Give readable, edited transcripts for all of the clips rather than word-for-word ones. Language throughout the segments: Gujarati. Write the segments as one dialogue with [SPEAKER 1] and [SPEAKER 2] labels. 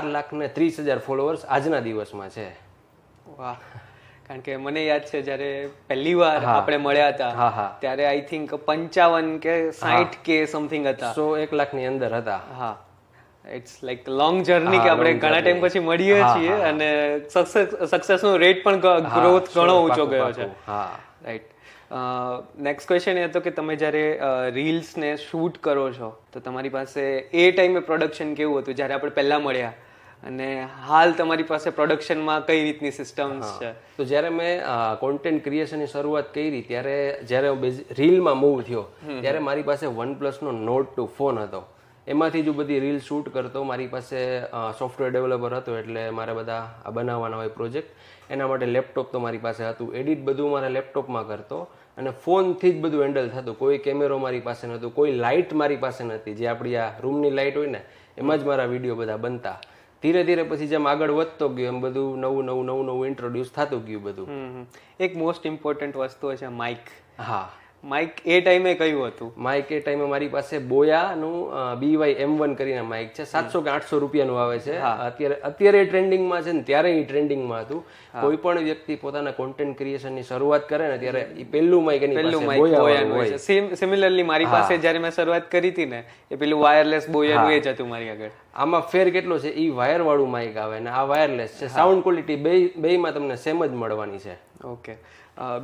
[SPEAKER 1] 4,30,000 ફોલોઅર્સ આજના દિવસમાં છે.
[SPEAKER 2] વાહ, કારણ કે મને યાદ છે જ્યારે પહેલી વાર આપણે મળ્યા હતા ત્યારે આઈ થિંક 55 કે 60 કે સમથિંગ હતા.
[SPEAKER 1] 1 લાખની અંદર હતા.
[SPEAKER 2] હા, ઇટ્સ લાઈક લોંગ જર્ની કે આપણે ઘણા ટાઈમ પછી મળીએ છીએ અને સક્સેસનો રેટ પણ ગ્રોથ ઘણો ઊંચો ગયો છે. રાઈટ. નેક્સ્ટ ક્વેશ્ચન એ હતો કે તમે જ્યારે રીલ્સને શૂટ કરો છો તો તમારી પાસે એ ટાઈમે પ્રોડક્શન કેવું હતું જ્યારે આપણે પહેલા મળ્યા, અને હાલ તમારી પાસે પ્રોડક્શનમાં કઈ રીતની સિસ્ટમ્સ છે?
[SPEAKER 1] તો જ્યારે મેં કોન્ટેન્ટ ક્રિએશનની શરૂઆત કરી ત્યારે જ્યારે હું રીલમાં મૂવ થયો ત્યારે મારી પાસે OnePlus નો Note 2 ફોન હતો. એમાંથી જ બધી રીલ શૂટ કરતો. મારી પાસે સોફ્ટવેર ડેવલપર હતો એટલે મારે બધા બનાવવાના હોય પ્રોજેક્ટ. એના માટે લેપટોપ તો મારી પાસે હતું. એડિટ બધું મારા લેપટોપમાં કરતો અને ફોનથી જ બધું હેન્ડલ થતું. કોઈ કેમેરો મારી પાસે નહોતું, કોઈ લાઇટ મારી પાસે નથી. જે આપણી આ રૂમની લાઇટ હોય ને એમાં જ મારા વિડીયો બધા બનતા. ધીરે ધીરે પછી જેમ આગળ વધતો ગયો એમ બધું નવું ઇન્ટ્રોડ્યુસ થતું ગયું બધું.
[SPEAKER 2] એક મોસ્ટ ઇમ્પોર્ટન્ટ વસ્તુ છે માઇક.
[SPEAKER 1] હા,
[SPEAKER 2] માઇક એ ટાઈમે કયું હતું?
[SPEAKER 1] માઇક એ ટાઈમે મારી પાસે બોયાનું BY-M1 કરીને માઇક છે. 700 કે 800 રૂપિયાનું આવે છે. અત્યારે ટ્રેન્ડિંગમાં છે ને ત્યારે એ ટ્રેન્ડિંગમાં હતું. કોઈ પણ વ્યક્તિ પોતાના કોન્ટેન્ટ ક્રિએશનની શરૂઆત કરે ને ત્યારે એ પહેલું માઇક એની પાસે બોયાનું હોય છે.
[SPEAKER 2] સિમિલરલી મારી પાસે જ્યારે મેં શરૂઆત કરી હતી ને એ પેલું વાયરલેસ બોયાનું એ જ હતું મારી આગળ.
[SPEAKER 1] આમાં ફેર કેટલો છે, એ વાયર વાળું માઇક આવે ને આ વાયરલેસ છે. સાઉન્ડ ક્વોલિટી બેયમાં તમને સેમ જ મળવાની છે.
[SPEAKER 2] ઓકે.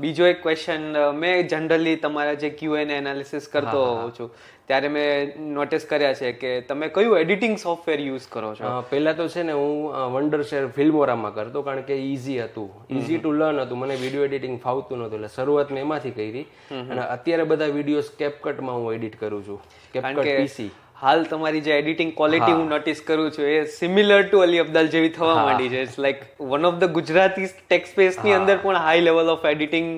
[SPEAKER 2] બીજો એક ક્વેશ્ચન, મેં જનરલી તમારા જે Q&A એનાલિસિસ કરતો હોઉં છું ત્યારે મેં નોટિસ કર્યા છે કે તમે કયું એડિટિંગ સોફ્ટવેર યુઝ કરો છો?
[SPEAKER 1] પહેલા તો છે ને હું વન્ડરશેર ફિલ્મોરામાં કરતો કારણ કે ઈઝી હતું, ઈઝી ટુ લર્ન હતું. મને વિડીયો એડિટિંગ ફાવતું નહોતું એટલે શરૂઆત મેં એમાંથી કરી. અને અત્યારે બધા વિડીયોઝ CapCutમાં હું એડિટ કરું છું. CapCut PC.
[SPEAKER 2] હાલ તમારી જે એડિટિંગ ક્વોલિટી હું નોટિસ કરું છું એ સિમિલર ટુ અલી અબ્દાલ જેવી થવા માંડી છે. It's like one of the Gujarati tech સ્પેસની અંદર પણ હાઈ લેવલ ઓફ એડિટિંગ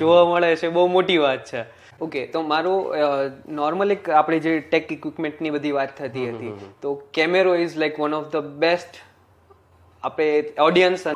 [SPEAKER 2] જોવા મળે છે. બહુ મોટી વાત છે. ઓકે, તો મારું નોર્મલી આપણે જે ટેક ઇક્વિપમેન્ટની બધી વાત થતી હતી તો કેમેરો is like one of the best આપણે ઓડિયન્સ